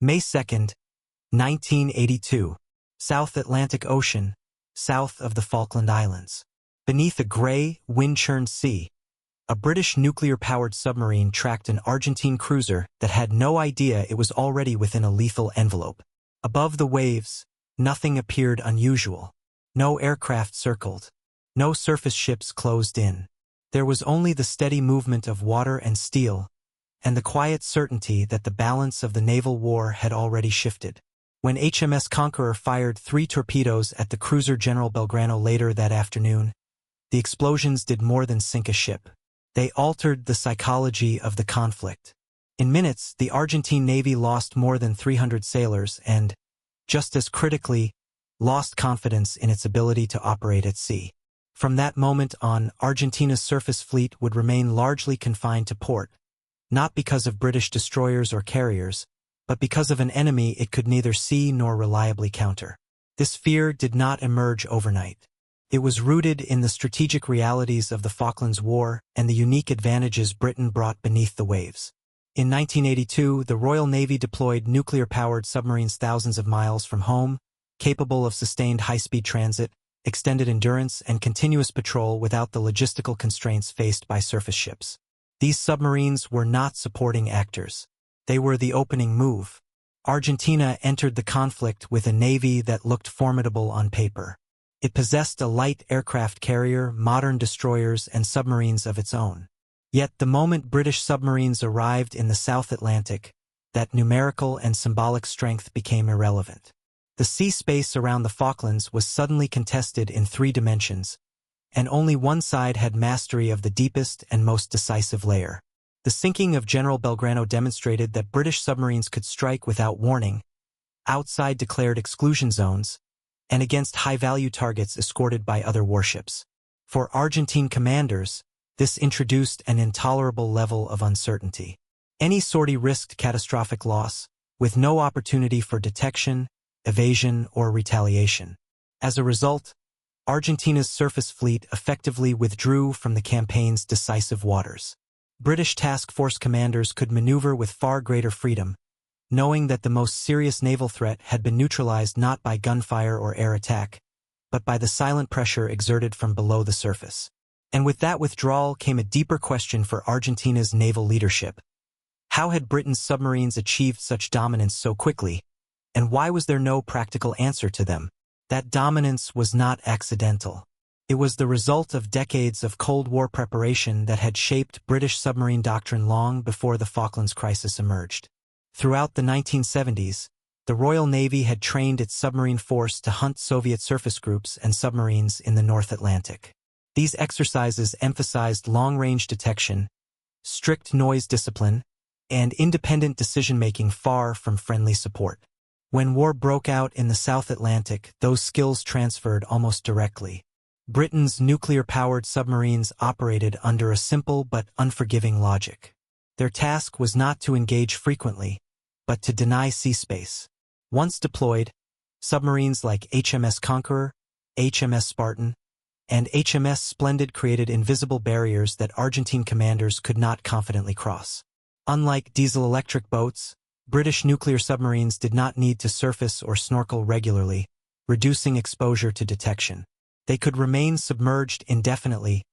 May 2, 1982. South Atlantic Ocean, south of the Falkland Islands. Beneath a gray, wind-churned sea, a British nuclear-powered submarine tracked an Argentine cruiser that had no idea it was already within a lethal envelope. Above the waves, nothing appeared unusual. No aircraft circled. No surface ships closed in. There was only the steady movement of water and steel, and the quiet certainty that the balance of the naval war had already shifted. When HMS Conqueror fired 3 torpedoes at the cruiser General Belgrano later that afternoon, the explosions did more than sink a ship. They altered the psychology of the conflict. In minutes, the Argentine Navy lost more than 300 sailors and, just as critically, lost confidence in its ability to operate at sea. From that moment on, Argentina's surface fleet would remain largely confined to port, not because of British destroyers or carriers, but because of an enemy it could neither see nor reliably counter. This fear did not emerge overnight. It was rooted in the strategic realities of the Falklands War and the unique advantages Britain brought beneath the waves. In 1982, the Royal Navy deployed nuclear-powered submarines thousands of miles from home, capable of sustained high-speed transit, extended endurance, and continuous patrol without the logistical constraints faced by surface ships. These submarines were not supporting actors. They were the opening move. Argentina entered the conflict with a navy that looked formidable on paper. It possessed a light aircraft carrier, modern destroyers, and submarines of its own. Yet the moment British submarines arrived in the South Atlantic, that numerical and symbolic strength became irrelevant. The sea space around the Falklands was suddenly contested in 3 dimensions, and only one side had mastery of the deepest and most decisive layer. The sinking of General Belgrano demonstrated that British submarines could strike without warning, outside declared exclusion zones, and against high-value targets escorted by other warships. For Argentine commanders, this introduced an intolerable level of uncertainty. Any sortie risked catastrophic loss, with no opportunity for detection, evasion, or retaliation. As a result, Argentina's surface fleet effectively withdrew from the campaign's decisive waters. British task force commanders could maneuver with far greater freedom, knowing that the most serious naval threat had been neutralized not by gunfire or air attack, but by the silent pressure exerted from below the surface. And with that withdrawal came a deeper question for Argentina's naval leadership. How had Britain's submarines achieved such dominance so quickly, and why was there no practical answer to them? That dominance was not accidental. It was the result of decades of Cold War preparation that had shaped British submarine doctrine long before the Falklands crisis emerged. Throughout the 1970s, the Royal Navy had trained its submarine force to hunt Soviet surface groups and submarines in the North Atlantic. These exercises emphasized long-range detection, strict noise discipline, and independent decision-making far from friendly support. When war broke out in the South Atlantic, those skills transferred almost directly. Britain's nuclear-powered submarines operated under a simple but unforgiving logic. Their task was not to engage frequently, but to deny sea space. Once deployed, submarines like HMS Conqueror, HMS Spartan, and HMS Splendid created invisible barriers that Argentine commanders could not confidently cross. Unlike diesel-electric boats, British nuclear submarines did not need to surface or snorkel regularly, reducing exposure to detection. They could remain submerged indefinitely,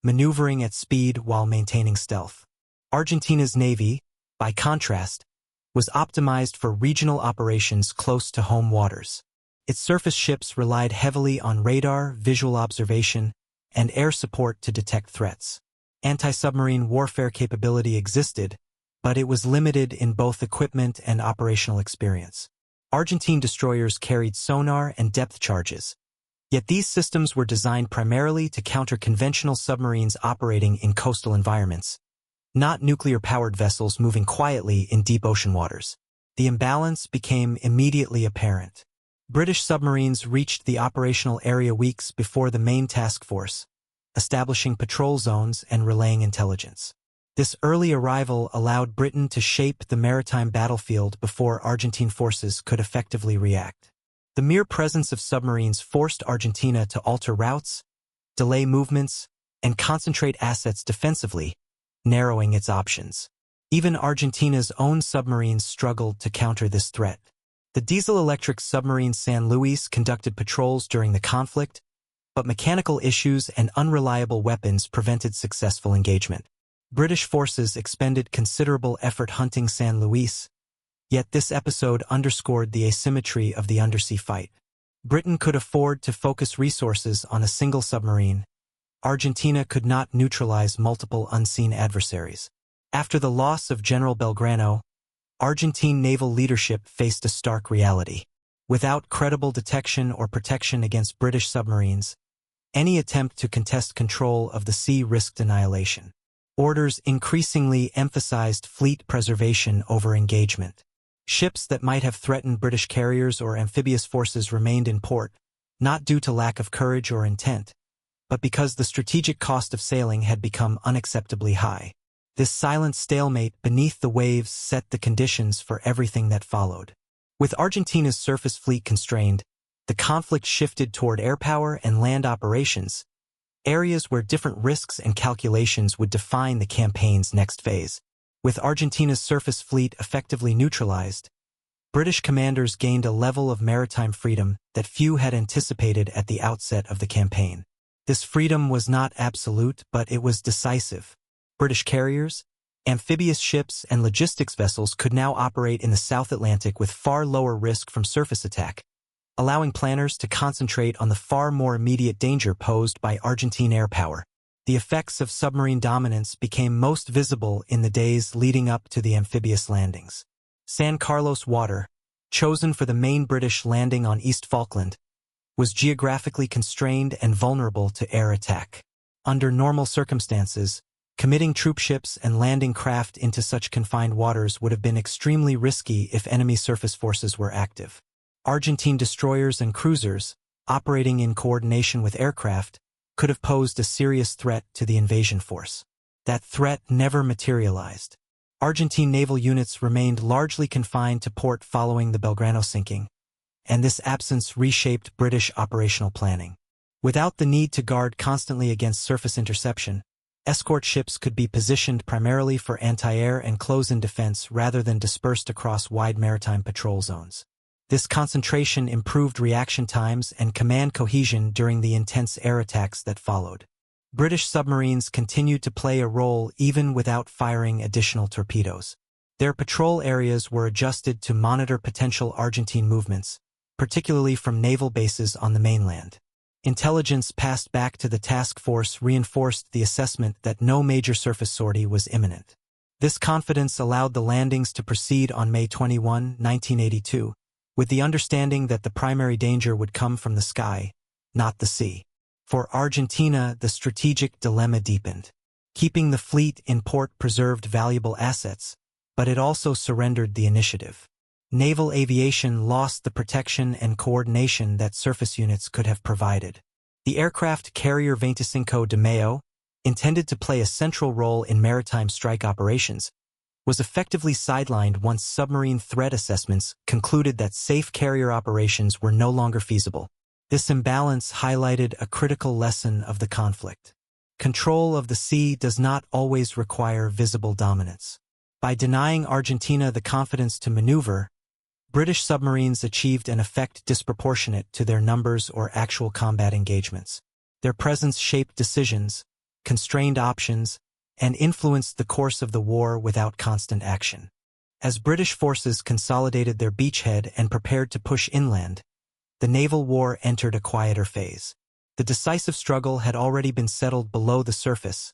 maneuvering at speed while maintaining stealth. Argentina's navy, by contrast, was optimized for regional operations close to home waters. Its surface ships relied heavily on radar, visual observation, and air support to detect threats. Anti-submarine warfare capability existed, but it was limited in both equipment and operational experience. Argentine destroyers carried sonar and depth charges, yet these systems were designed primarily to counter conventional submarines operating in coastal environments, not nuclear-powered vessels moving quietly in deep ocean waters. The imbalance became immediately apparent. British submarines reached the operational area weeks before the main task force, establishing patrol zones and relaying intelligence. This early arrival allowed Britain to shape the maritime battlefield before Argentine forces could effectively react. The mere presence of submarines forced Argentina to alter routes, delay movements, and concentrate assets defensively, narrowing its options. Even Argentina's own submarines struggled to counter this threat. The diesel-electric submarine San Luis conducted patrols during the conflict, but mechanical issues and unreliable weapons prevented successful engagement. British forces expended considerable effort hunting San Luis, yet this episode underscored the asymmetry of the undersea fight. Britain could afford to focus resources on a single submarine. Argentina could not neutralize multiple unseen adversaries. After the loss of General Belgrano, Argentine naval leadership faced a stark reality. Without credible detection or protection against British submarines, any attempt to contest control of the sea risked annihilation. Orders increasingly emphasized fleet preservation over engagement. Ships that might have threatened British carriers or amphibious forces remained in port, not due to lack of courage or intent, but because the strategic cost of sailing had become unacceptably high. This silent stalemate beneath the waves set the conditions for everything that followed. With Argentina's surface fleet constrained, the conflict shifted toward air power and land operations, areas where different risks and calculations would define the campaign's next phase. With Argentina's surface fleet effectively neutralized, British commanders gained a level of maritime freedom that few had anticipated at the outset of the campaign. This freedom was not absolute, but it was decisive. British carriers, amphibious ships, and logistics vessels could now operate in the South Atlantic with far lower risk from surface attack, allowing planners to concentrate on the far more immediate danger posed by Argentine air power. The effects of submarine dominance became most visible in the days leading up to the amphibious landings. San Carlos water, chosen for the main British landing on East Falkland, was geographically constrained and vulnerable to air attack. Under normal circumstances, committing troopships and landing craft into such confined waters would have been extremely risky if enemy surface forces were active. Argentine destroyers and cruisers, operating in coordination with aircraft, could have posed a serious threat to the invasion force. That threat never materialized. Argentine naval units remained largely confined to port following the Belgrano sinking, and this absence reshaped British operational planning. Without the need to guard constantly against surface interception, escort ships could be positioned primarily for anti-air and close-in defense rather than dispersed across wide maritime patrol zones. This concentration improved reaction times and command cohesion during the intense air attacks that followed. British submarines continued to play a role even without firing additional torpedoes. Their patrol areas were adjusted to monitor potential Argentine movements, particularly from naval bases on the mainland. Intelligence passed back to the task force reinforced the assessment that no major surface sortie was imminent. This confidence allowed the landings to proceed on May 21, 1982, with the understanding that the primary danger would come from the sky, not the sea. For Argentina, the strategic dilemma deepened. Keeping the fleet in port preserved valuable assets, but it also surrendered the initiative. Naval aviation lost the protection and coordination that surface units could have provided. The aircraft carrier 25 de Mayo, intended to play a central role in maritime strike operations, was effectively sidelined once submarine threat assessments concluded that safe carrier operations were no longer feasible. This imbalance highlighted a critical lesson of the conflict. Control of the sea does not always require visible dominance. By denying Argentina the confidence to maneuver, British submarines achieved an effect disproportionate to their numbers or actual combat engagements. Their presence shaped decisions, constrained options, and influenced the course of the war without constant action. As British forces consolidated their beachhead and prepared to push inland, the naval war entered a quieter phase. The decisive struggle had already been settled below the surface,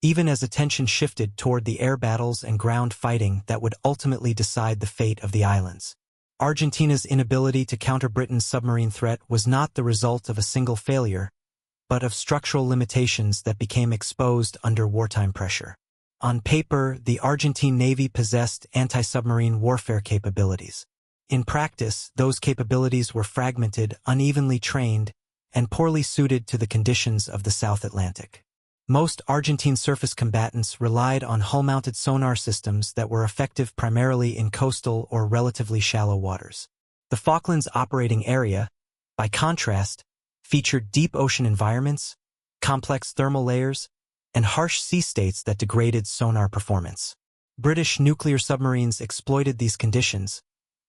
even as attention shifted toward the air battles and ground fighting that would ultimately decide the fate of the islands. Argentina's inability to counter Britain's submarine threat was not the result of a single failure, but of structural limitations that became exposed under wartime pressure. On paper, the Argentine Navy possessed anti-submarine warfare capabilities. In practice, those capabilities were fragmented, unevenly trained, and poorly suited to the conditions of the South Atlantic. Most Argentine surface combatants relied on hull-mounted sonar systems that were effective primarily in coastal or relatively shallow waters. The Falklands operating area, by contrast, featured deep ocean environments, complex thermal layers, and harsh sea states that degraded sonar performance. British nuclear submarines exploited these conditions,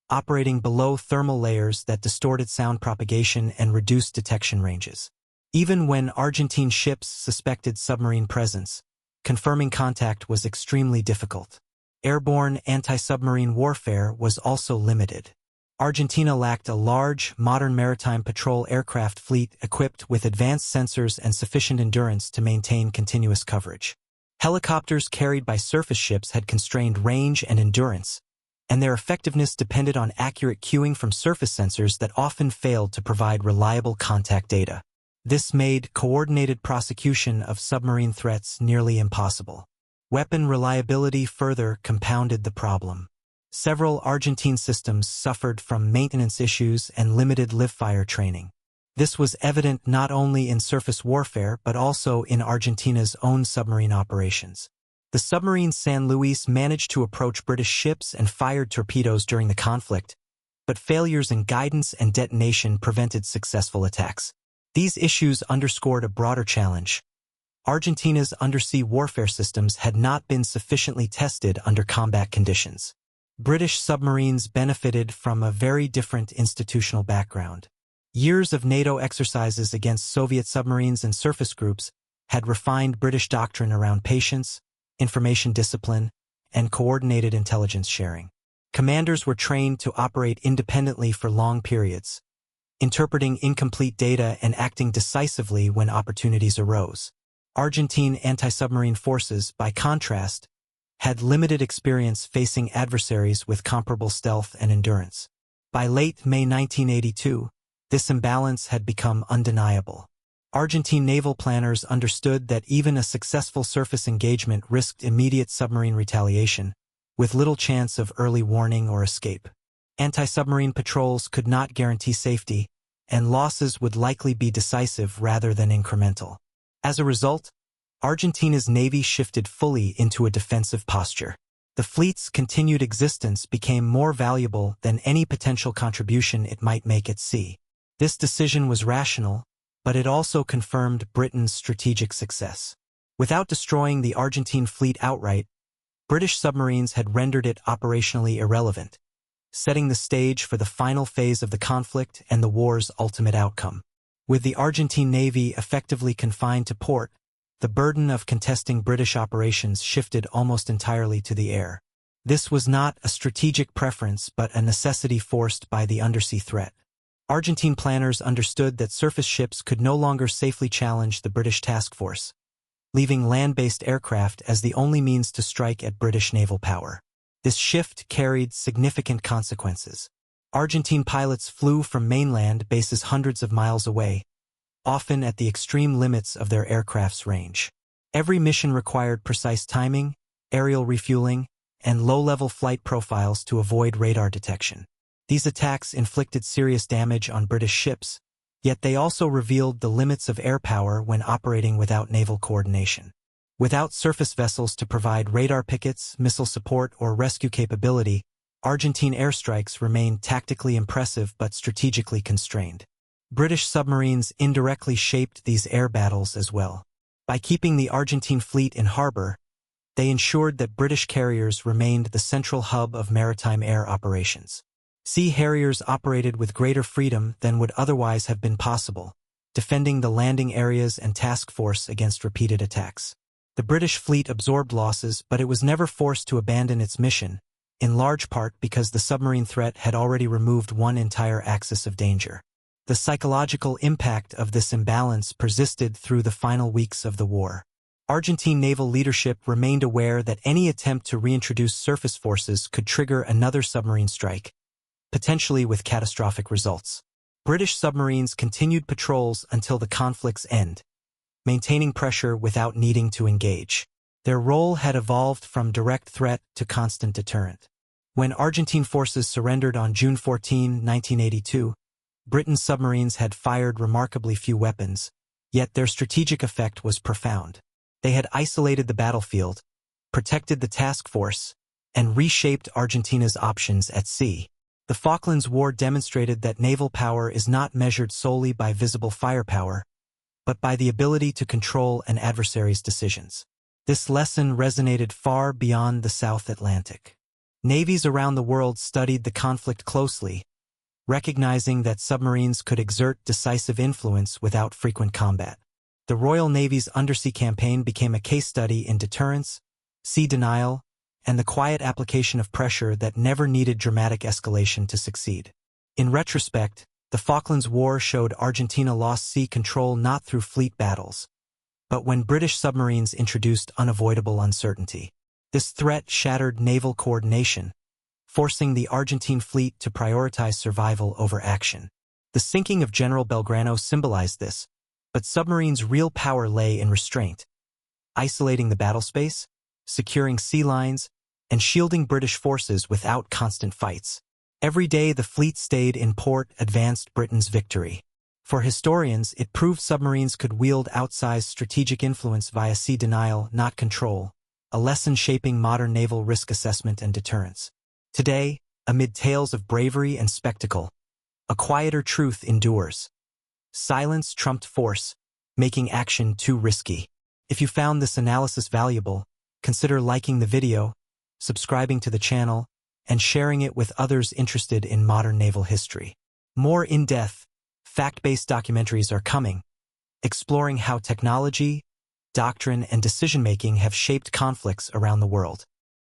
operating below thermal layers that distorted sound propagation and reduced detection ranges. Even when Argentine ships suspected submarine presence, confirming contact was extremely difficult. Airborne anti-submarine warfare was also limited. Argentina lacked a large, modern maritime patrol aircraft fleet equipped with advanced sensors and sufficient endurance to maintain continuous coverage. Helicopters carried by surface ships had constrained range and endurance, and their effectiveness depended on accurate cueing from surface sensors that often failed to provide reliable contact data. This made coordinated prosecution of submarine threats nearly impossible. Weapon reliability further compounded the problem. Several Argentine systems suffered from maintenance issues and limited live-fire training. This was evident not only in surface warfare but also in Argentina's own submarine operations. The submarine San Luis managed to approach British ships and fired torpedoes during the conflict, but failures in guidance and detonation prevented successful attacks. These issues underscored a broader challenge. Argentina's undersea warfare systems had not been sufficiently tested under combat conditions. British submarines benefited from a very different institutional background. Years of NATO exercises against Soviet submarines and surface groups had refined British doctrine around patience, information discipline, and coordinated intelligence sharing. Commanders were trained to operate independently for long periods, interpreting incomplete data and acting decisively when opportunities arose. Argentine anti-submarine forces, by contrast, had limited experience facing adversaries with comparable stealth and endurance. By late May 1982, this imbalance had become undeniable. Argentine naval planners understood that even a successful surface engagement risked immediate submarine retaliation, with little chance of early warning or escape. Anti-submarine patrols could not guarantee safety, and losses would likely be decisive rather than incremental. As a result, Argentina's navy shifted fully into a defensive posture. The fleet's continued existence became more valuable than any potential contribution it might make at sea. This decision was rational, but it also confirmed Britain's strategic success. Without destroying the Argentine fleet outright, British submarines had rendered it operationally irrelevant, setting the stage for the final phase of the conflict and the war's ultimate outcome. With the Argentine Navy effectively confined to port, the burden of contesting British operations shifted almost entirely to the air. This was not a strategic preference but a necessity forced by the undersea threat. Argentine planners understood that surface ships could no longer safely challenge the British task force, leaving land-based aircraft as the only means to strike at British naval power. This shift carried significant consequences. Argentine pilots flew from mainland bases hundreds of miles away, often at the extreme limits of their aircraft's range. Every mission required precise timing, aerial refueling, and low-level flight profiles to avoid radar detection. These attacks inflicted serious damage on British ships, yet they also revealed the limits of air power when operating without naval coordination. Without surface vessels to provide radar pickets, missile support, or rescue capability, Argentine airstrikes remained tactically impressive but strategically constrained. British submarines indirectly shaped these air battles as well. By keeping the Argentine fleet in harbor, they ensured that British carriers remained the central hub of maritime air operations. Sea Harriers operated with greater freedom than would otherwise have been possible, defending the landing areas and task force against repeated attacks. The British fleet absorbed losses, but it was never forced to abandon its mission, in large part because the submarine threat had already removed one entire axis of danger. The psychological impact of this imbalance persisted through the final weeks of the war. Argentine naval leadership remained aware that any attempt to reintroduce surface forces could trigger another submarine strike, potentially with catastrophic results. British submarines continued patrols until the conflict's end, maintaining pressure without needing to engage. Their role had evolved from direct threat to constant deterrent. When Argentine forces surrendered on June 14, 1982, Britain's submarines had fired remarkably few weapons, yet their strategic effect was profound. They had isolated the battlefield, protected the task force, and reshaped Argentina's options at sea. The Falklands War demonstrated that naval power is not measured solely by visible firepower, but by the ability to control an adversary's decisions. This lesson resonated far beyond the South Atlantic. Navies around the world studied the conflict closely, recognizing that submarines could exert decisive influence without frequent combat. The Royal Navy's undersea campaign became a case study in deterrence, sea denial, and the quiet application of pressure that never needed dramatic escalation to succeed. In retrospect, the Falklands War showed Argentina lost sea control not through fleet battles, but when British submarines introduced unavoidable uncertainty. This threat shattered naval coordination, forcing the Argentine fleet to prioritize survival over action. The sinking of General Belgrano symbolized this, but submarines' real power lay in restraint, isolating the battlespace, securing sea lines, and shielding British forces without constant fights. Every day the fleet stayed in port advanced Britain's victory. For historians, it proved submarines could wield outsized strategic influence via sea denial, not control, a lesson shaping modern naval risk assessment and deterrence. Today, amid tales of bravery and spectacle, a quieter truth endures. Silence trumped force, making action too risky. If you found this analysis valuable, consider liking the video, subscribing to the channel, and sharing it with others interested in modern naval history. More in-depth, fact-based documentaries are coming, exploring how technology, doctrine, and decision-making have shaped conflicts around the world.